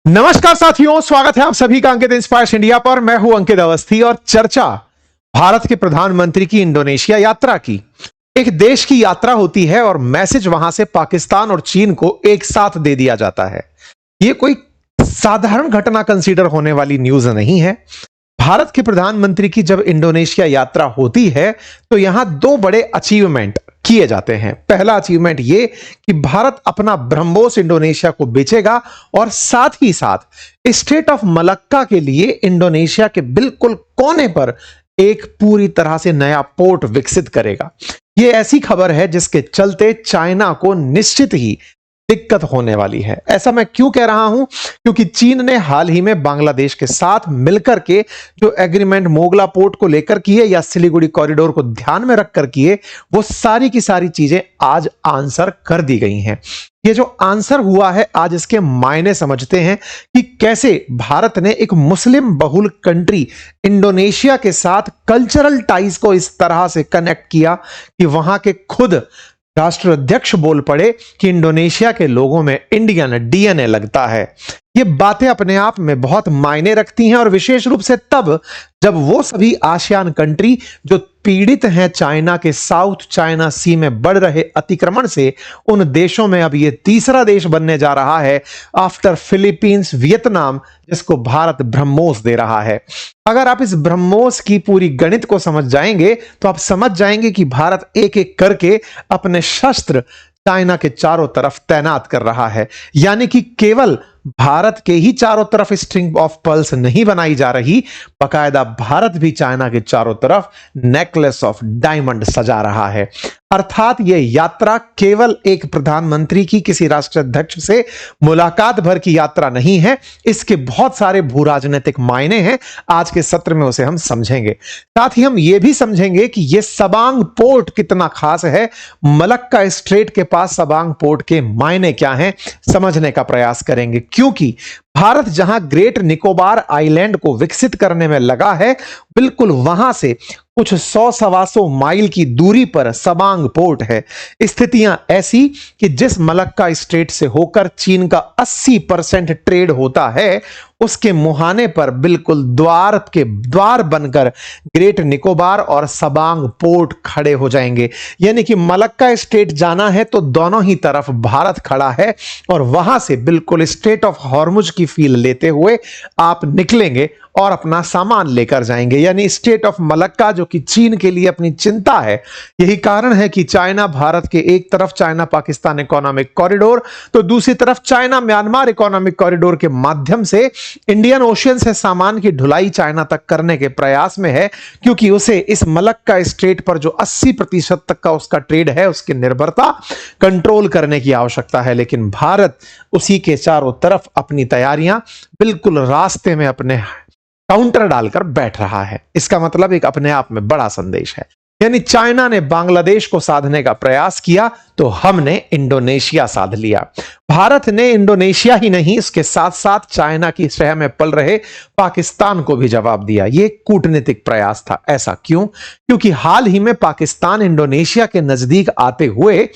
नमस्कार साथियों, स्वागत है आप सभी का अंकित इंस्पायर्स इंडिया पर। मैं हूं अंकित अवस्थी और चर्चा भारत के प्रधानमंत्री की इंडोनेशिया यात्रा की। एक देश की यात्रा होती है और मैसेज वहां से पाकिस्तान और चीन को एक साथ दे दिया जाता है। यह कोई साधारण घटना कंसीडर होने वाली न्यूज नहीं है। भारत के प्रधानमंत्री की जब इंडोनेशिया यात्रा होती है तो यहां दो बड़े अचीवमेंट किए जाते हैं। पहला अचीवमेंट ये कि भारत अपना ब्रह्मोस इंडोनेशिया को बेचेगा और साथ ही साथ स्टेट ऑफ मलक्का के लिए इंडोनेशिया के बिल्कुल कोने पर एक पूरी तरह से नया पोर्ट विकसित करेगा। यह ऐसी खबर है जिसके चलते चाइना को निश्चित ही दिक्कत होने वाली है। ऐसा मैं क्यों कह रहा हूं? क्योंकि चीन ने हाल ही में बांग्लादेश के साथ मिलकर के जो एग्रीमेंट मोगला पोर्ट को लेकर किए या सिलीगुड़ी कॉरिडोर को ध्यान में रखकर किए, वो सारी की सारी चीजें आज आंसर कर दी गई हैं। ये जो आंसर हुआ है, आज इसके मायने समझते हैं कि कैसे भारत ने एक मुस्लिम बहुल कंट्री इंडोनेशिया के साथ कल्चरल टाइज को इस तरह से कनेक्ट किया कि वहां के खुद राष्ट्राध्यक्ष बोल पड़े कि इंडोनेशिया के लोगों में इंडियन डीएनए लगता है। ये बातें अपने आप में बहुत मायने रखती हैं और विशेष रूप से तब जब वो सभी आसियान कंट्री जो पीड़ित हैं चाइना के साउथ चाइना सी में बढ़ रहे अतिक्रमण से, उन देशों में अब ये तीसरा देश बनने जा रहा है आफ्टर फिलीपींस, वियतनाम, जिसको भारत ब्रह्मोस दे रहा है। अगर आप इस ब्रह्मोस की पूरी गणित को समझ जाएंगे तो आप समझ जाएंगे कि भारत एक एक करके अपने शस्त्र चाइना के चारों तरफ तैनात कर रहा है। यानी कि केवल भारत के ही चारों तरफ स्ट्रिंग ऑफ पर्ल्स नहीं बनाई जा रही, बकायदा भारत भी चाइना के चारों तरफ नेकलेस ऑफ डायमंड सजा रहा है। अर्थात यह यात्रा केवल एक प्रधानमंत्री की किसी राष्ट्राध्यक्ष से मुलाकात भर की यात्रा नहीं है, इसके बहुत सारे भू राजनीतिक मायने हैं। आज के सत्र में उसे हम समझेंगे। साथ ही हम यह भी समझेंगे कि यह सबांग पोर्ट कितना खास है, मलक्का स्ट्रेट के पास सबांग पोर्ट के मायने क्या हैं, समझने का प्रयास करेंगे। क्योंकि भारत जहां ग्रेट निकोबार आइलैंड को विकसित करने में लगा है, बिल्कुल वहां से कुछ 100-125 माइल की दूरी पर सबांग पोर्ट है। स्थितियां ऐसी कि जिस मलक्का स्ट्रेट से होकर चीन का 80% ट्रेड होता है, उसके मुहाने पर बिल्कुल द्वार बनकर ग्रेट निकोबार और सबांग पोर्ट खड़े हो जाएंगे। यानी कि मलक्का स्ट्रेट जाना है तो दोनों ही तरफ भारत खड़ा है और वहां से बिल्कुल स्ट्रेट ऑफ हॉर्मुज की फील लेते हुए आप निकलेंगे और अपना सामान लेकर जाएंगे। यानी स्टेट ऑफ मलक्का जो कि चीन के लिए अपनी चिंता है। यही कारण है कि चाइना भारत के एक तरफ चाइना पाकिस्तान इकोनॉमिक कॉरिडोर, तो दूसरी तरफ चाइना म्यांमार इकोनॉमिक कॉरिडोर के माध्यम से इंडियन ओशियन से सामान की ढुलाई चाइना तक करने के प्रयास में है, क्योंकि उसे इस मलक्का स्ट्रेट पर जो 80% तक का उसका ट्रेड है, उसकी निर्भरता कंट्रोल करने की आवश्यकता है। लेकिन भारत उसी के चारों तरफ अपनी तैयारियां बिल्कुल रास्ते में अपने काउंटर डालकर बैठ रहा है। इसका मतलब एक अपने आप में बड़ा संदेश है। यानी चाइना ने बांग्लादेश को साधने का प्रयास किया तो हमने इंडोनेशिया साध लिया। भारत ने इंडोनेशिया ही नहीं, इसके साथ साथ चाइना की शह में पल रहे पाकिस्तान को भी जवाब दिया। यह कूटनीतिक प्रयास था। ऐसा क्यों? क्योंकि हाल ही में पाकिस्तान इंडोनेशिया के नजदीक आते हुए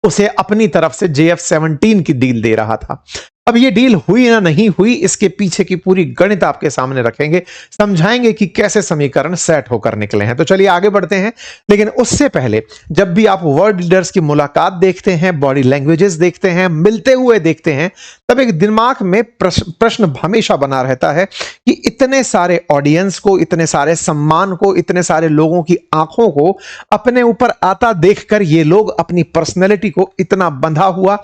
उसे अपनी तरफ से JF-17 की डील दे रहा था। अब ये डील हुई ना नहीं हुई, इसके पीछे की पूरी गणित आपके सामने रखेंगे, समझाएंगे कि कैसे समीकरण सेट होकर निकले हैं। तो चलिए आगे बढ़ते हैं। लेकिन उससे पहले, जब भी आप वर्ल्ड लीडर्स की मुलाकात देखते हैं, बॉडी लैंग्वेजेस देखते हैं, मिलते हुए देखते हैं, तब एक दिमाग में प्रश्न हमेशा बना रहता है कि इतने सारे ऑडियंस को, इतने सारे सम्मान को, इतने सारे लोगों की आंखों को अपने ऊपर आता देखकर ये लोग अपनी पर्सनैलिटी को इतना बंधा हुआ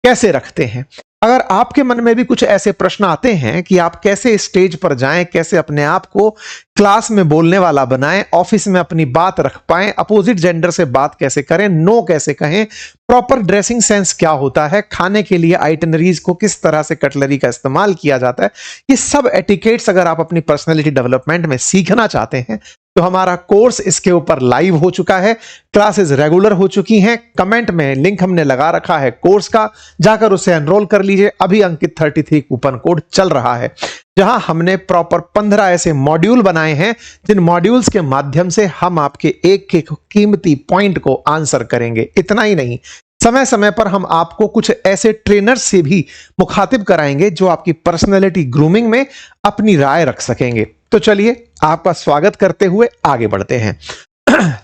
कैसे रखते हैं। अगर आपके मन में भी कुछ ऐसे प्रश्न आते हैं कि आप कैसे स्टेज पर जाएं, कैसे अपने आप को क्लास में बोलने वाला बनाएं, ऑफिस में अपनी बात रख पाएं, अपोजिट जेंडर से बात कैसे करें, नो कैसे कहें, प्रॉपर ड्रेसिंग सेंस क्या होता है, खाने के लिए आइटनरीज को किस तरह से कटलरी का इस्तेमाल किया जाता है, ये सब एटिकेट्स अगर आप अपनी पर्सनैलिटी डेवलपमेंट में सीखना चाहते हैं तो हमारा कोर्स इसके ऊपर लाइव हो चुका है। क्लासेस रेगुलर हो चुकी हैं। कमेंट में लिंक हमने लगा रखा है कोर्स का, जाकर उसे एनरोल कर लीजिए। अभी अंकित 33 कूपन कोड चल रहा है, जहां हमने प्रॉपर 15 ऐसे मॉड्यूल बनाए हैं जिन मॉड्यूल्स के माध्यम से हम आपके एक एक कीमती पॉइंट को आंसर करेंगे। इतना ही नहीं, समय समय पर हम आपको कुछ ऐसे ट्रेनर्स से भी मुखातिब कराएंगे जो आपकी पर्सनैलिटी ग्रूमिंग में अपनी राय रख सकेंगे। तो चलिए आपका स्वागत करते हुए आगे बढ़ते हैं।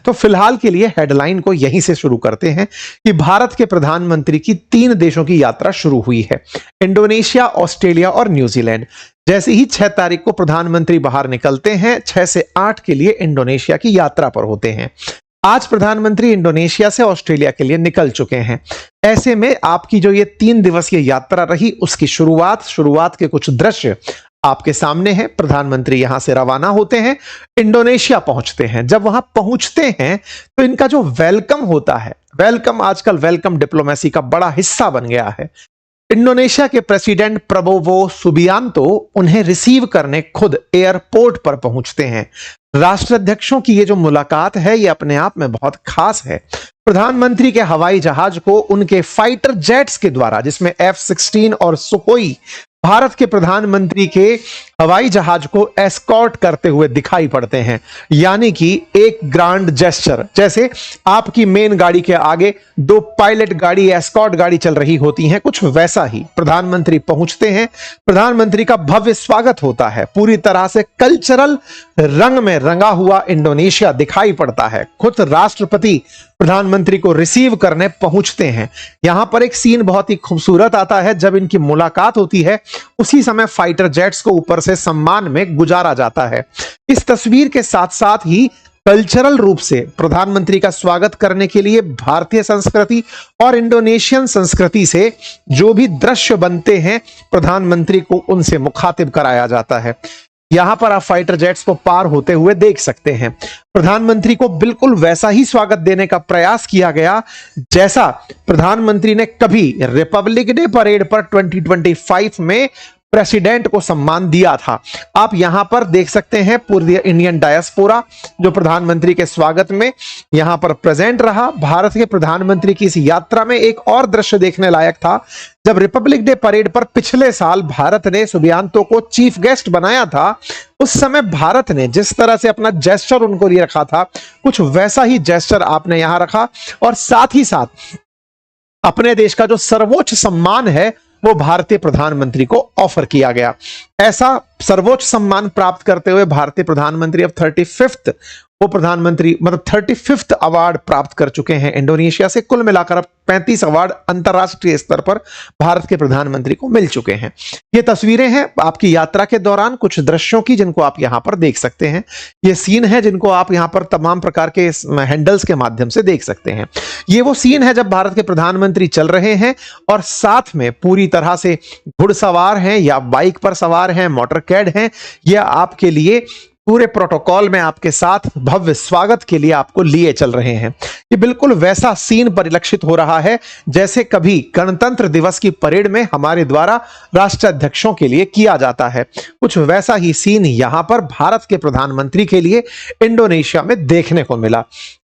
तो फिलहाल के लिए हेडलाइन को यहीं से शुरू करते हैं कि भारत के प्रधानमंत्री की 3 देशों की यात्रा शुरू हुई है, इंडोनेशिया, ऑस्ट्रेलिया और न्यूजीलैंड। जैसे ही 6 तारीख को प्रधानमंत्री बाहर निकलते हैं, 6 से 8 के लिए इंडोनेशिया की यात्रा पर होते हैं। आज प्रधानमंत्री इंडोनेशिया से ऑस्ट्रेलिया के लिए निकल चुके हैं। ऐसे में आपकी जो ये 3 दिवसीय यात्रा रही, उसकी शुरुआत के कुछ दृश्य आपके सामने हैं। प्रधानमंत्री यहां से रवाना होते हैं, इंडोनेशिया पहुंचते हैं। जब वहां पहुंचते हैं तो इनका जो वेलकम होता है, वेलकम आजकल वेलकम डिप्लोमेसी का बड़ा हिस्सा बन गया है। इंडोनेशिया के प्रेसिडेंट प्रबोवो सुबियांतो उन्हें रिसीव करने खुद एयरपोर्ट पर पहुंचते हैं। राष्ट्राध्यक्षों की ये जो मुलाकात है, ये अपने आप में बहुत खास है। प्रधानमंत्री के हवाई जहाज को उनके फाइटर जेट्स के द्वारा, जिसमें F-16 और सुखोई भारत के प्रधानमंत्री के हवाई जहाज को एस्कॉर्ट करते हुए दिखाई पड़ते हैं। यानी कि एक ग्रांड जेस्चर, जैसे आपकी मेन गाड़ी के आगे 2 पायलट गाड़ी, एस्कॉर्ट गाड़ी चल रही होती हैं, कुछ वैसा ही प्रधानमंत्री पहुंचते हैं। प्रधानमंत्री का भव्य स्वागत होता है। पूरी तरह से कल्चरल रंग में रंगा हुआ इंडोनेशिया दिखाई पड़ता है। खुद राष्ट्रपति प्रधानमंत्री को रिसीव करने पहुंचते हैं। यहां पर एक सीन बहुत ही खूबसूरत आता है। जब इनकी मुलाकात होती है, उसी समय फाइटर जेट्स को ऊपर से सम्मान में गुजारा जाता है। इस तस्वीर के साथ साथ ही कल्चरल रूप से प्रधानमंत्री का स्वागत करने के लिए भारतीय संस्कृति और इंडोनेशियन संस्कृति से जो भी दृश्य बनते हैं, प्रधानमंत्री को उनसे मुखातिब कराया जाता है। यहां पर आप फाइटर जेट्स को पार होते हुए देख सकते हैं। प्रधानमंत्री को बिल्कुल वैसा ही स्वागत देने का प्रयास किया गया जैसा प्रधानमंत्री ने कभी रिपब्लिक डे परेड पर 2025 में प्रेसिडेंट को सम्मान दिया था। आप यहां पर देख सकते हैं पूरी इंडियन डायस्पोरा जो प्रधानमंत्री के स्वागत में यहां पर प्रेजेंट रहा। भारत के प्रधानमंत्री की इस यात्रा में एक और दृश्य देखने लायक था। जब रिपब्लिक डे परेड पर पिछले साल भारत ने सुबियांतो को चीफ गेस्ट बनाया था, उस समय भारत ने जिस तरह से अपना जेस्चर उनको लिए रखा था, कुछ वैसा ही जेस्चर आपने यहां रखा और साथ ही साथ अपने देश का जो सर्वोच्च सम्मान है वो भारतीय प्रधानमंत्री को ऑफर किया गया। ऐसा सर्वोच्च सम्मान प्राप्त करते हुए भारतीय प्रधानमंत्री अब 35th वो प्रधानमंत्री मतलब 35th अवार्ड प्राप्त कर चुके हैं इंडोनेशिया से। कुल मिलाकर अब 35 अवार्ड अंतरराष्ट्रीय स्तर पर भारत के प्रधानमंत्री को मिल चुके हैं। ये तस्वीरें हैं आपकी यात्रा के दौरान कुछ दृश्यों की, जिनको आप यहां पर देख सकते हैं। ये सीन है जिनको आप यहां पर तमाम प्रकार के हैंडल्स के माध्यम से देख सकते हैं। ये वो सीन है जब भारत के प्रधानमंत्री चल रहे हैं और साथ में पूरी तरह से घुड़सवार हैं या बाइक पर सवार हैं, मोटरकैड हैं। यह आपके लिए पूरे प्रोटोकॉल में आपके साथ भव्य स्वागत के लिए आपको लिए चल रहे हैं। ये बिल्कुल वैसा सीन परिलक्षित हो रहा है जैसे कभी गणतंत्र दिवस की परेड में हमारे द्वारा राष्ट्राध्यक्षों के लिए किया जाता है। कुछ वैसा ही सीन यहां पर भारत के प्रधानमंत्री के लिए इंडोनेशिया में देखने को मिला।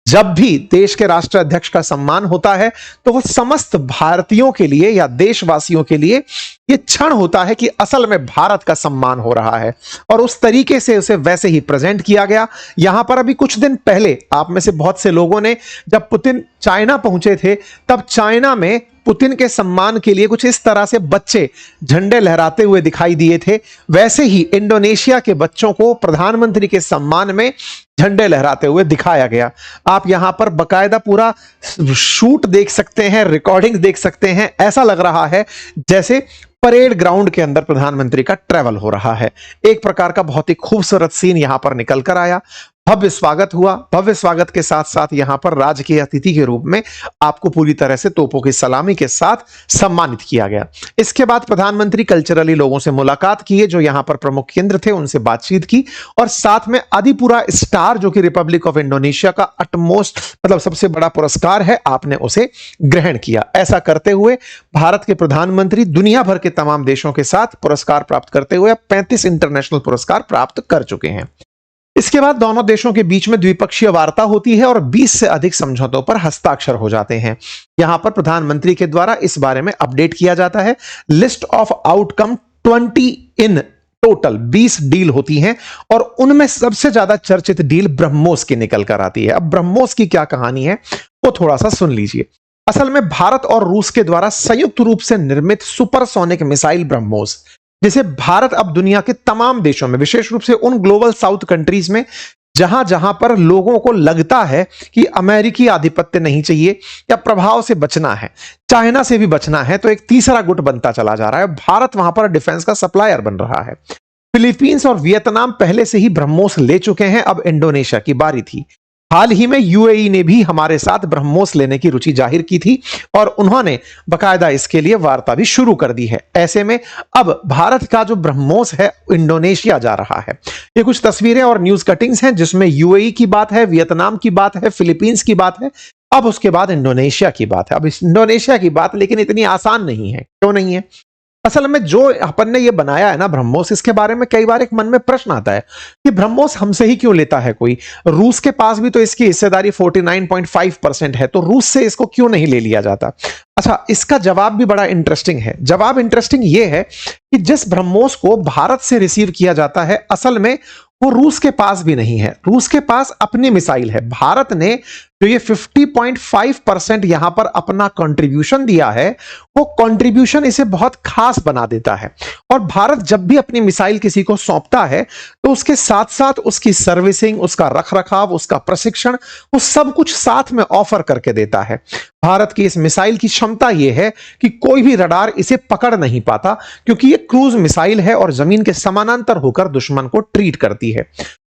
जब भी देश के राष्ट्राध्यक्ष का सम्मान होता है तो वह समस्त भारतीयों के लिए या देशवासियों के लिए यह क्षण होता है कि असल में भारत का सम्मान हो रहा है, और उस तरीके से उसे वैसे ही प्रेजेंट किया गया। यहां पर अभी कुछ दिन पहले आप में से बहुत से लोगों ने, जब पुतिन चाइना पहुंचे थे, तब चाइना में पुतिन के सम्मान के लिए कुछ इस तरह से बच्चे झंडे लहराते हुए दिखाई दिए थे। वैसे ही इंडोनेशिया के बच्चों को प्रधानमंत्री के सम्मान में झंडे लहराते हुए दिखाया गया। आप यहां पर बकायदा पूरा शूट देख सकते हैं, रिकॉर्डिंग देख सकते हैं। ऐसा लग रहा है जैसे परेड ग्राउंड के अंदर प्रधानमंत्री का ट्रैवल हो रहा है। एक प्रकार का बहुत ही खूबसूरत सीन यहां पर निकल कर आया। भव्य स्वागत हुआ। भव्य स्वागत के साथ साथ यहां पर राजकीय अतिथि के रूप में आपको पूरी तरह से तोपों की सलामी के साथ सम्मानित किया गया। इसके बाद प्रधानमंत्री कल्चरली लोगों से मुलाकात किए जो यहां पर प्रमुख केंद्र थे, उनसे बातचीत की, और साथ में आदिपुरा स्टार जो कि रिपब्लिक ऑफ इंडोनेशिया का अटमोस्ट मतलब सबसे बड़ा पुरस्कार है, आपने उसे ग्रहण किया। ऐसा करते हुए भारत के प्रधानमंत्री दुनिया भर के तमाम देशों के साथ पुरस्कार प्राप्त करते हुए 35 इंटरनेशनल पुरस्कार प्राप्त कर चुके हैं। इसके बाद दोनों देशों के बीच में द्विपक्षीय वार्ता होती है और 20 से अधिक समझौतों पर हस्ताक्षर हो जाते हैं। यहां पर प्रधानमंत्री के द्वारा इस बारे में अपडेट किया जाता है। List of outcome 20 in total 20 deal होती हैं और उनमें सबसे ज्यादा चर्चित डील ब्रह्मोस की निकल कर आती है। अब ब्रह्मोस की क्या कहानी है वो थोड़ा सा सुन लीजिए। असल में भारत और रूस के द्वारा संयुक्त रूप से निर्मित सुपरसोनिक मिसाइल ब्रह्मोस, जिसे भारत अब दुनिया के तमाम देशों में, विशेष रूप से उन ग्लोबल साउथ कंट्रीज में जहां जहां पर लोगों को लगता है कि अमेरिकी आधिपत्य नहीं चाहिए या प्रभाव से बचना है, चाइना से भी बचना है, तो एक तीसरा गुट बनता चला जा रहा है। भारत वहां पर डिफेंस का सप्लायर बन रहा है। फिलीपींस और वियतनाम पहले से ही ब्रह्मोस ले चुके हैं, अब इंडोनेशिया की बारी थी। हाल ही में यूएई ने भी हमारे साथ ब्रह्मोस लेने की रुचि जाहिर की थी और उन्होंने बकायदा इसके लिए वार्ता भी शुरू कर दी है। ऐसे में अब भारत का जो ब्रह्मोस है इंडोनेशिया जा रहा है। ये कुछ तस्वीरें और न्यूज कटिंग्स हैं जिसमें यूएई की बात है, वियतनाम की बात है, फिलीपींस की बात है, अब उसके बाद इंडोनेशिया की बात है। अब इस इंडोनेशिया की बात लेकिन इतनी आसान नहीं है। क्यों नहीं है? असल में जो अपन ने ये बनाया है ना ब्रह्मोस, इसके बारे में कई बार एक मन में प्रश्न आता है कि ब्रह्मोस हमसे ही क्यों लेता है कोई? रूस के पास भी तो इसकी हिस्सेदारी 49.5% है, तो रूस से इसको क्यों नहीं ले लिया जाता? अच्छा, इसका जवाब भी बड़ा इंटरेस्टिंग है। जवाब इंटरेस्टिंग ये है कि जिस ब्रह्मोस को भारत से रिसीव किया जाता है, असल में वो रूस के पास भी नहीं है। रूस के पास अपनी मिसाइल है। भारत ने जो ये 50.5% यहां पर अपना कंट्रीब्यूशन दिया है, वो कंट्रीब्यूशन इसे बहुत खास बना देता है। और भारत जब भी अपनी मिसाइल किसी को सौंपता है तो उसके साथ साथ उसकी सर्विसिंग, उसका रखरखाव, उसका प्रशिक्षण, वो सब कुछ साथ में ऑफर करके देता है। भारत की इस मिसाइल की क्षमता यह है कि कोई भी रडार इसे पकड़ नहीं पाता, क्योंकि ये क्रूज मिसाइल है और जमीन के समानांतर होकर दुश्मन को ट्रीट करती है।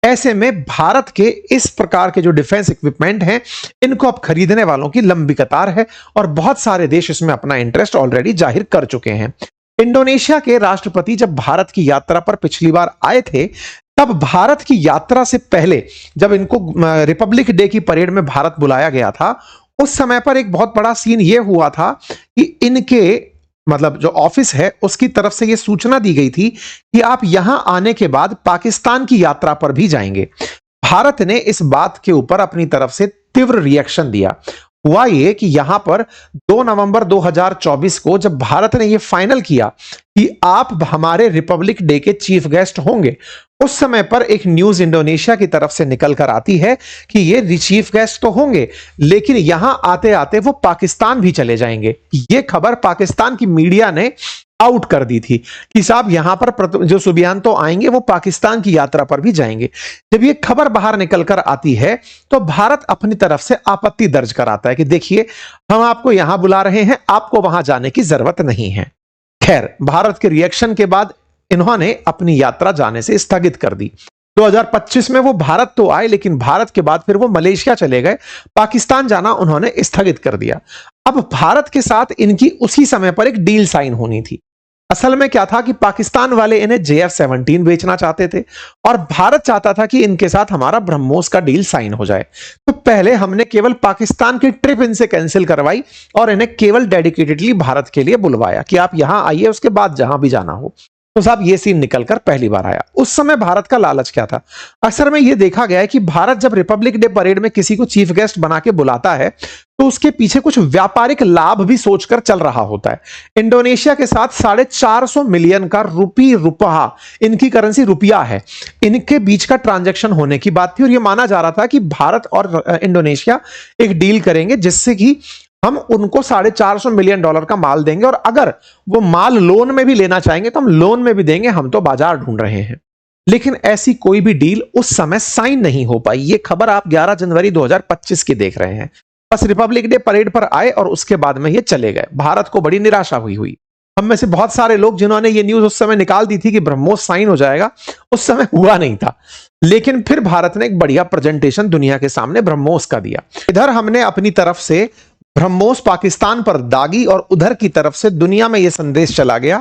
ऐसे में भारत के इस प्रकार के जो डिफेंस इक्विपमेंट हैं, इनको अब खरीदने वालों की लंबी कतार है और बहुत सारे देश इसमें अपना इंटरेस्ट ऑलरेडी जाहिर कर चुके हैं। इंडोनेशिया के राष्ट्रपति जब भारत की यात्रा पर पिछली बार आए थे, तब भारत की यात्रा से पहले जब इनको रिपब्लिक डे की परेड में भारत बुलाया गया था, उस समय पर एक बहुत बड़ा सीन यह हुआ था कि इनके मतलब जो ऑफिस है उसकी तरफ से यह सूचना दी गई थी कि आप यहां आने के बाद पाकिस्तान की यात्रा पर भी जाएंगे। भारत ने इस बात के ऊपर अपनी तरफ से तीव्र रिएक्शन दिया। हुआ यह कि यहां पर 2 नवंबर 2024 को जब भारत ने यह फाइनल किया कि आप हमारे रिपब्लिक डे के चीफ गेस्ट होंगे, उस समय पर एक न्यूज इंडोनेशिया की तरफ से निकल कर आती है कि ये चीफ गेस्ट तो होंगे, लेकिन यहां आते आते वो पाकिस्तान भी चले जाएंगे। ये खबर पाकिस्तान की मीडिया ने आउट कर दी थी कि साहब यहां पर जो सुबियान आएंगे वो पाकिस्तान की यात्रा पर भी जाएंगे। जब ये खबर बाहर निकल कर आती है तो भारत अपनी तरफ से आपत्ति दर्ज कराता है कि देखिए, हम आपको यहां बुला रहे हैं, आपको वहां जाने की जरूरत नहीं है। खैर, भारत के रिएक्शन के बाद इन्होंने अपनी यात्रा जाने से स्थगित कर दी। 2025 में वो भारत तो आए, लेकिन भारत के बाद फिर वो मलेशिया चले गए। पाकिस्तान जाना उन्होंने स्थगित कर दिया। अब भारत के साथ इनकी उसी समय पर एक डील साइन होनी थी। असल में क्या था कि पाकिस्तान वाले इन्हें JF-17 बेचना चाहते थे और भारत चाहता था कि इनके साथ हमारा ब्रह्मोस का डील साइन हो जाए। तो पहले हमने केवल पाकिस्तान की ट्रिप इनसे कैंसिल करवाई और इन्हें केवल डेडिकेटेडली भारत के लिए बुलवाया कि आप यहां आइए, उसके बाद जहां भी जाना हो। तो साहब ये सीन निकलकर पहली बार आया। उस समय भारत का लालच क्या था? अक्सर में यह देखा गया है कि भारत जब रिपब्लिक डे परेड में किसी को चीफ गेस्ट बना के बुलाता है तो उसके पीछे कुछ व्यापारिक लाभ भी सोचकर चल रहा होता है। इंडोनेशिया के साथ 450 मिलियन का रुपया, इनकी करेंसी रुपया है, इनके बीच का ट्रांजैक्शन होने की बात थी और यह माना जा रहा था कि भारत और इंडोनेशिया एक डील करेंगे जिससे कि हम उनको $450 मिलियन का माल देंगे और अगर वो माल लोन में भी लेना चाहेंगे तो हम लोन में भी देंगे, हम तो बाजार ढूंढ रहे हैं। लेकिन ऐसी कोई भी डील उस समय साइन नहीं हो पाई। ये खबर आप 11 जनवरी 2025 की देख रहे हैं। बस रिपब्लिक डे परेड पर आए और उसके बाद में ये चले गए। भारत को बड़ी निराशा हुई। हम में से बहुत सारे लोग जिन्होंने ये न्यूज उस समय निकाल दी थी कि ब्रह्मोस साइन हो जाएगा, उस समय हुआ नहीं था। लेकिन फिर भारत ने एक बढ़िया प्रेजेंटेशन दुनिया के सामने ब्रह्मोस का दिया। इधर हमने अपनी तरफ से ब्रह्मोस पाकिस्तान पर दागी और उधर की तरफ से दुनिया में यह संदेश चला गया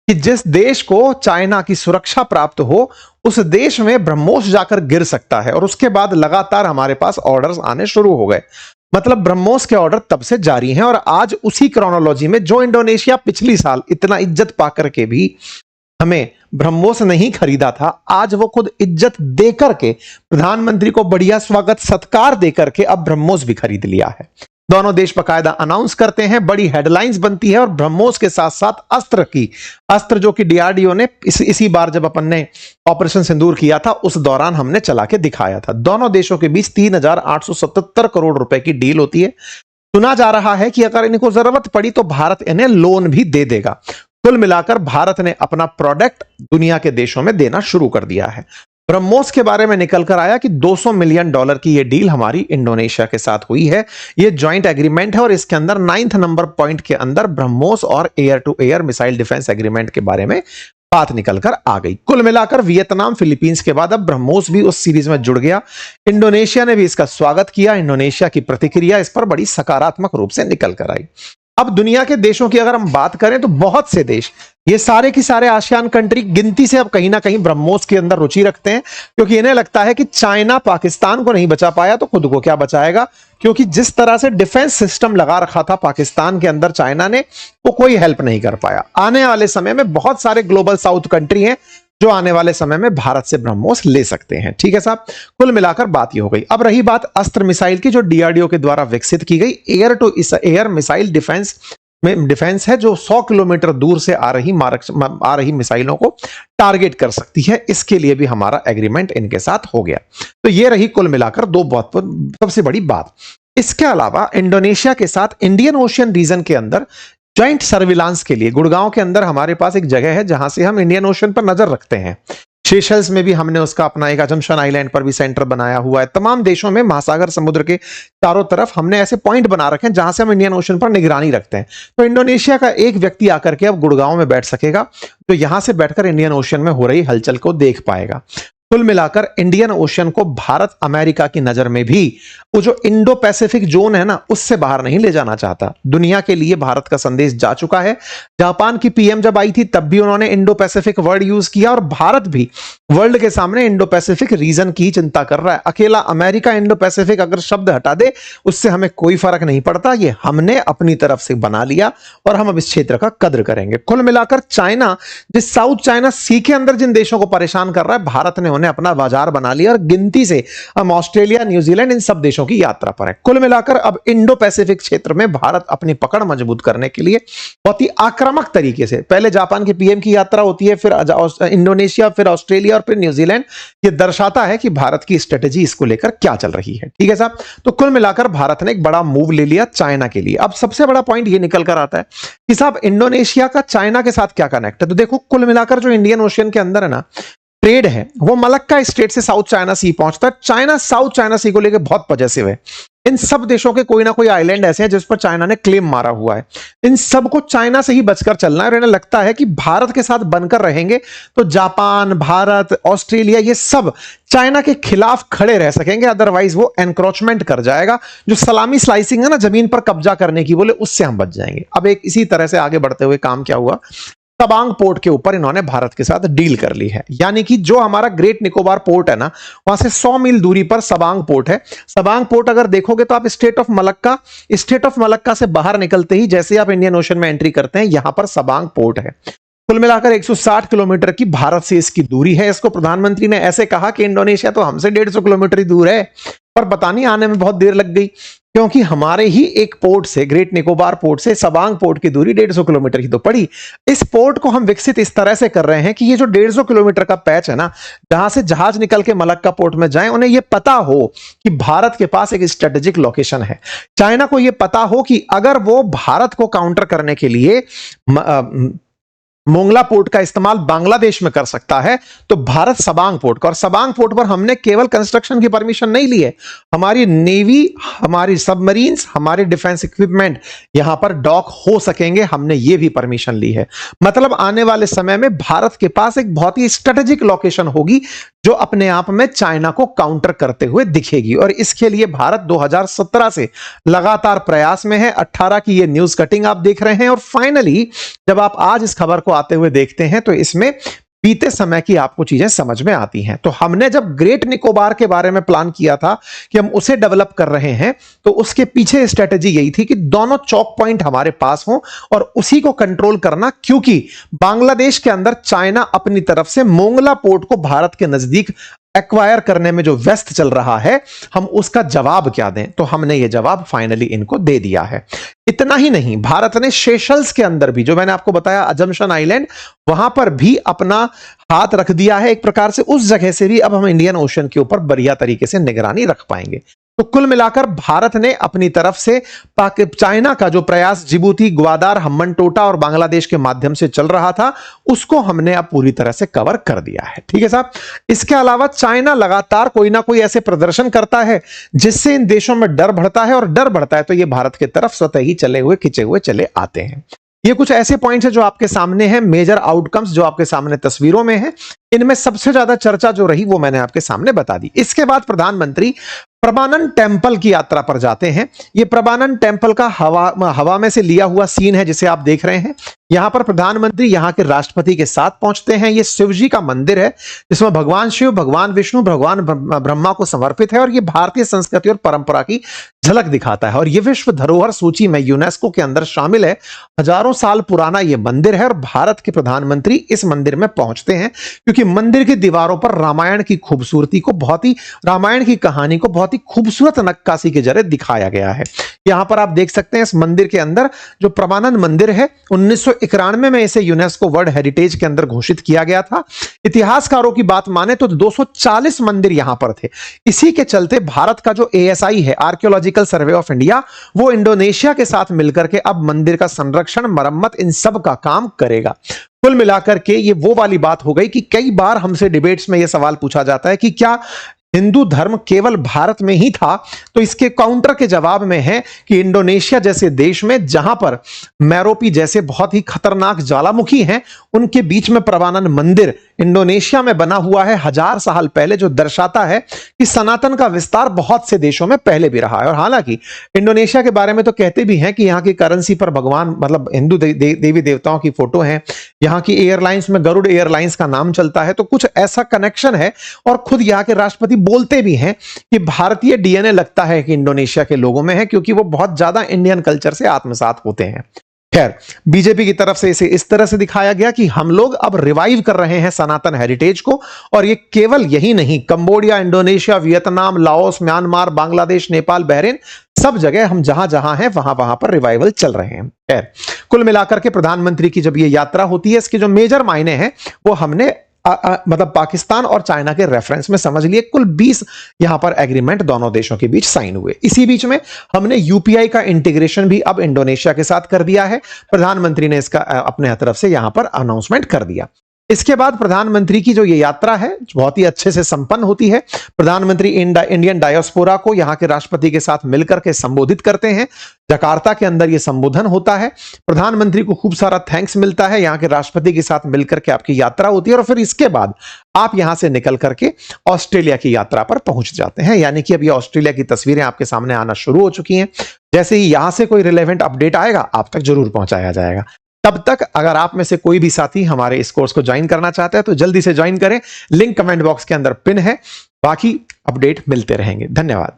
कि जिस देश को चाइना की सुरक्षा प्राप्त हो उस देश में ब्रह्मोस जाकर गिर सकता है। और उसके बाद लगातार हमारे पास ऑर्डर्स आने शुरू हो गए। मतलब ब्रह्मोस के ऑर्डर तब से जारी हैं और आज उसी क्रोनोलॉजी में जो इंडोनेशिया पिछली साल इतना इज्जत पाकर के भी हमें ब्रह्मोस नहीं खरीदा था, आज वो खुद इज्जत देकर के, प्रधानमंत्री को बढ़िया स्वागत सत्कार देकर के अब ब्रह्मोस भी खरीद लिया है। दोनों देश बकायदा अनाउंस करते हैं, बड़ी हेडलाइंस बनती है और ब्रह्मोस के साथ साथ अस्त्र जो कि DRDO ने इसी बार जब अपन ने ऑपरेशन सिंदूर किया था उस दौरान हमने चला के दिखाया था। दोनों देशों के बीच 3,877 करोड़ रुपए की डील होती है। सुना जा रहा है कि अगर इनको जरूरत पड़ी तो भारत इन्हें लोन भी दे देगा। कुल मिलाकर भारत ने अपना प्रोडक्ट दुनिया के देशों में देना शुरू कर दिया है। ब्रह्मोस के बारे में निकल कर आया कि $200 मिलियन की यह डील हमारी इंडोनेशिया के साथ हुई है। यह जॉइंट एग्रीमेंट है और इसके अंदर 9th नंबर पॉइंट के अंदर ब्रह्मोस और air to air missile defence agreement के बारे में बात निकलकर आ गई। कुल मिलाकर वियतनाम फिलीपींस के बाद अब ब्रह्मोस भी उस सीरीज में जुड़ गया। इंडोनेशिया ने भी इसका स्वागत किया। इंडोनेशिया की प्रतिक्रिया इस पर बड़ी सकारात्मक रूप से निकल कर आई। अब दुनिया के देशों की अगर हम बात करें तो बहुत से देश, ये सारे की सारे आसियान कंट्री गिनती से अब कहीं ना कहीं ब्रह्मोस के अंदर रुचि रखते हैं, क्योंकि इन्हें लगता है कि चाइना पाकिस्तान को नहीं बचा पाया तो खुद को क्या बचाएगा। क्योंकि जिस तरह से डिफेंस सिस्टम लगा रखा था पाकिस्तान के अंदर चाइना ने, वो कोई हेल्प नहीं कर पाया। आने वाले समय में बहुत सारे ग्लोबल साउथ कंट्री हैं जो आने वाले समय में भारत से ब्रह्मोस ले सकते हैं। ठीक है साहब, कुल मिलाकर बात यह हो गई। अब रही बात अस्त्र मिसाइल की, जो डीआरडीओ के द्वारा विकसित की गई air to air missile defence है, जो 100 किलोमीटर दूर से आ रही मिसाइलों को टारगेट कर सकती है। इसके लिए भी हमारा एग्रीमेंट इनके साथ हो गया। तो ये रही कुल मिलाकर दो बहुत सबसे बड़ी बात। इसके अलावा इंडोनेशिया के साथ इंडियन ओशियन रीजन के अंदर ज्वाइंट सर्विलांस के लिए गुड़गांव के अंदर हमारे पास एक जगह है जहां से हम इंडियन ओशन पर नजर रखते हैं। सेशल्स में भी हमने उसका अपना एक अजम्पशन आइलैंड पर भी सेंटर बनाया हुआ है। तमाम देशों में महासागर समुद्र के चारों तरफ हमने ऐसे पॉइंट बना रखे हैं जहां से हम इंडियन ओशन पर निगरानी रखते हैं। तो इंडोनेशिया का एक व्यक्ति आकर के अब गुड़गांव में बैठ सकेगा, तो यहां से बैठकर इंडियन ओशन में हो रही हलचल को देख पाएगा। कुल मिलाकर इंडियन ओशन को भारत अमेरिका की नजर में भी वो जो इंडो पैसिफिक जोन है ना, उससे बाहर नहीं ले जाना चाहता। दुनिया के लिए भारत का संदेश जा चुका है। जापान की पीएम जब आई थी तब भी उन्होंने इंडो पैसिफिक वर्ड यूज किया, और भारत भी वर्ल्ड के सामने इंडो पैसिफिक रीजन की चिंता कर रहा है। अकेला अमेरिका इंडो पैसिफिक अगर शब्द हटा दे उससे हमें कोई फर्क नहीं पड़ता। ये हमने अपनी तरफ से बना लिया और हम अब इस क्षेत्र का कद्र करेंगे। कुल मिलाकर चाइना, जिस साउथ चाइना सी के अंदर जिन देशों को परेशान कर रहा है, भारत ने उन्हें अपना बाजार बना लिया और गिनती से हम ऑस्ट्रेलिया, न्यूजीलैंड, इन सब देशों की यात्रा पर है। कुल मिलाकर अब इंडो पैसिफिक क्षेत्र में भारत अपनी पकड़ मजबूत करने के लिए बहुत ही आक्रामक तरीके से, पहले जापान के पीएम की यात्रा होती है, फिर इंडोनेशिया, फिर ऑस्ट्रेलिया और फिर न्यूजीलैंड। ये दर्शाता है कि भारत की स्ट्रेटेजी इसको लेकर क्या चल रही है। ठीक है साहब, तो कुल मिलाकर भारत ने एक बड़ा मूव ले लिया चाइना के लिए। अब सबसे बड़ा पॉइंट ये निकल कर आता है कि साहब इंडोनेशिया का चाइना के साथ क्या कनेक्ट है। तो देखो, कुल मिलाकर जो इंडियन ओशियन के अंदर है ना ट्रेड है, वो मलक्का स्टेट से साउथ चाइना सी पहुंचता है। चाइना साउथ चाइना सी को लेकर बहुत पॉजिटिव है। इन सब देशों के कोई ना कोई आइलैंड ऐसे हैं जिस पर चाइना ने क्लेम मारा हुआ है। इन सबको चाइना से ही बचकर चलना है, और इन्हें लगता है कि भारत के साथ बनकर रहेंगे तो जापान, भारत, ऑस्ट्रेलिया, ये सब चाइना के खिलाफ खड़े रह सकेंगे। अदरवाइज वो एनक्रोचमेंट कर जाएगा। जो सलामी स्लाइसिंग है ना, जमीन पर कब्जा करने की, बोले उससे हम बच जाएंगे। अब एक इसी तरह से आगे बढ़ते हुए काम क्या हुआ, तवांग पोर्ट के ऊपर इन्होंने भारत के साथ डील कर ली है। यानी कि जो हमारा ग्रेट निकोबार पोर्ट है ना, वहां से 100 मील दूरी पर सबांग पोर्ट है। सबांग पोर्ट अगर देखोगे तो आप स्टेट ऑफ मलक्का से बाहर निकलते ही जैसे आप इंडियन ओशन में एंट्री करते हैं, यहां पर सबांग पोर्ट है। कुल मिलाकर 160 किलोमीटर की भारत से इसकी दूरी है। इसको प्रधानमंत्री ने ऐसे कहा कि इंडोनेशिया तो हमसे 150 किलोमीटर ही दूर है, पर पता नहीं आने में बहुत देर लग गई, क्योंकि हमारे ही एक पोर्ट से, ग्रेट निकोबार पोर्ट से सबांग पोर्ट की दूरी 150 किलोमीटर ही तो पड़ी। इस पोर्ट को हम विकसित इस तरह से कर रहे हैं कि ये जो 150 किलोमीटर का पैच है ना, जहां से जहाज निकल के मलक्का पोर्ट में जाए, उन्हें यह पता हो कि भारत के पास एक स्ट्रेटेजिक लोकेशन है। चाइना को यह पता हो कि अगर वो भारत को काउंटर करने के लिए मोंगला पोर्ट का इस्तेमाल बांग्लादेश में कर सकता है, तो भारत सबांग पोर्ट का, और सबांग पोर्ट पर हमने केवल कंस्ट्रक्शन की परमिशन नहीं ली है, हमारी नेवी, हमारी सबमरीन्स, हमारे डिफेंस इक्विपमेंट यहां पर डॉक हो सकेंगे, हमने ये भी परमिशन ली है। मतलब आने वाले समय में भारत के पास एक बहुत ही स्ट्रेटेजिक लोकेशन होगी जो अपने आप में चाइना को काउंटर करते हुए दिखेगी। और इसके लिए भारत 2017 से लगातार प्रयास में है। 18 की ये न्यूज कटिंग आप देख रहे हैं, और फाइनली जब आप आज इस खबर को आते हुए देखते हैं तो इसमें बीते समय की आपको चीजें समझ में आती हैं। तो हमने जब ग्रेट निकोबार के बारे में प्लान किया था कि हम उसे डेवलप कर रहे हैं, तो उसके पीछे स्ट्रेटेजी यही थी कि दोनों चौक पॉइंट हमारे पास हों और उसी को कंट्रोल करना, क्योंकि बांग्लादेश के अंदर चाइना अपनी तरफ से मोंगला पोर्ट को भारत के नजदीक एक्वायर करने में जो व्यस्त चल रहा है, हम उसका जवाब क्या दें। तो हमने ये जवाब फाइनली इनको दे दिया है। इतना ही नहीं, भारत ने सेशल्स के अंदर भी, जो मैंने आपको बताया अजम्पशन आइलैंड, वहां पर भी अपना हाथ रख दिया है। एक प्रकार से उस जगह से भी अब हम इंडियन ओशन के ऊपर बढ़िया तरीके से निगरानी रख पाएंगे। तो कुल मिलाकर भारत ने अपनी तरफ से चाइना का जो प्रयास जिबूती, ग्वादार, हम्बनटोटा और बांग्लादेश के माध्यम से चल रहा था, उसको हमने अब पूरी तरह से कवर कर दिया है। ठीक है साहब। इसके अलावा चाइना लगातार कोई ना कोई ऐसे प्रदर्शन करता है जिससे इन देशों में डर बढ़ता है, और डर बढ़ता है तो ये भारत की तरफ स्वतः ही चले हुए खिंचे हुए चले आते हैं। ये कुछ ऐसे पॉइंट्स हैं जो आपके सामने हैं, मेजर आउटकम्स जो आपके सामने तस्वीरों में है। इनमें सबसे ज्यादा चर्चा जो रही वो मैंने आपके सामने बता दी। इसके बाद प्रधानमंत्री प्रबानन टेम्पल की यात्रा पर जाते हैं। ये प्रबानन टेम्पल का हवा में से लिया हुआ सीन है जिसे आप देख रहे हैं। यहां पर प्रधानमंत्री यहां के राष्ट्रपति के साथ पहुंचते हैं। ये शिव जी का मंदिर है जिसमें भगवान शिव, भगवान विष्णु, भगवान ब्रह्मा को समर्पित है, और ये भारतीय संस्कृति और परंपरा की झलक दिखाता है। और ये विश्व धरोहर सूची में यूनेस्को के अंदर शामिल है। हजारों साल पुराना ये मंदिर है, और भारत के प्रधानमंत्री इस मंदिर में पहुंचते हैं क्योंकि मंदिर की दीवारों पर रामायण की खूबसूरती को रामायण की कहानी को बहुत ही खूबसूरत नक्काशी के जरिए दिखाया गया है। यहां पर आप देख सकते हैं इस मंदिर के अंदर जो प्रबानन मंदिर है, 1991 में इसे यूनेस्को वर्ल्ड हेरिटेज के अंदर घोषित किया गया था। इतिहासकारों की बात माने तो 240 मंदिर यहां पर थे। इसी के चलते भारत का जो ASI है, आर्कियोलॉजिकल सर्वे ऑफ इंडिया, वो इंडोनेशिया के साथ मिलकर के अब मंदिर का संरक्षण, मरम्मत, इन सब का काम करेगा। कुल मिलाकर के ये वो वाली बात हो गई कि कई बार हमसे डिबेट्स में यह सवाल पूछा जाता है कि क्या हिंदू धर्म केवल भारत में ही था, तो इसके काउंटर के जवाब में है कि इंडोनेशिया जैसे देश में जहां पर मैरोपी जैसे बहुत ही खतरनाक ज्वालामुखी हैं, उनके बीच में प्रबानन मंदिर इंडोनेशिया में बना हुआ है 1000 साल पहले, जो दर्शाता है कि सनातन का विस्तार बहुत से देशों में पहले भी रहा है। और हालांकि इंडोनेशिया के बारे में तो कहते भी हैं कि यहाँ की करेंसी पर भगवान मतलब हिंदू देवी देवताओं की फोटो है, यहाँ की एयरलाइंस में गरुड़ एयरलाइंस का नाम चलता है, तो कुछ ऐसा कनेक्शन है। और खुद यहाँ के राष्ट्रपति बोलते भी हैं कि भारतीय DNA लगता है कि इंडोनेशिया के लोगों में है, क्योंकि वो बहुत ज्यादा इंडियन कल्चर से आत्मसात होते हैं। खैर, बीजेपी की तरफ से इसे इस तरह से दिखाया गया कि हम लोग अब रिवाइव कर रहे हैं सनातन हेरिटेज को, और ये केवल यही नहीं, Cambodia, Indonesia, Vietnam, Laos, Myanmar, Bangladesh, Nepal, Bahrain, सब जगह हम जहां जहां हैं वहां पर रिवाइवल चल रहे हैं। खैर, कुल मिलाकर के प्रधानमंत्री की जब ये यात्रा होती है, इसके जो मेजर मायने हैं वो हमने मतलब पाकिस्तान और चाइना के रेफरेंस में समझ लिए। कुल 20 यहां पर एग्रीमेंट दोनों देशों के बीच साइन हुए। इसी बीच में हमने UPI का इंटीग्रेशन भी अब इंडोनेशिया के साथ कर दिया है। प्रधानमंत्री ने इसका अपने तरफ से यहां पर अनाउंसमेंट कर दिया। इसके बाद प्रधानमंत्री की जो ये यात्रा है बहुत ही अच्छे से संपन्न होती है। प्रधानमंत्री इंडियन डायस्पोरा को यहां के राष्ट्रपति के साथ मिलकर के संबोधित करते हैं। जकार्ता के अंदर ये संबोधन होता है। प्रधानमंत्री को खूब सारा थैंक्स मिलता है। यहां के राष्ट्रपति के साथ मिलकर के आपकी यात्रा होती है, और फिर इसके बाद आप यहां से निकल करके ऑस्ट्रेलिया की यात्रा पर पहुंच जाते हैं। यानी कि अब ये ऑस्ट्रेलिया की तस्वीरें आपके सामने आना शुरू हो चुकी हैं। जैसे ही यहां से कोई रिलेवेंट अपडेट आएगा आप तक जरूर पहुंचाया जाएगा। तब तक अगर आप में से कोई भी साथी हमारे इस कोर्स को ज्वाइन करना चाहते हैं तो जल्दी से ज्वाइन करें। लिंक कमेंट बॉक्स के अंदर पिन है। बाकी अपडेट मिलते रहेंगे। धन्यवाद।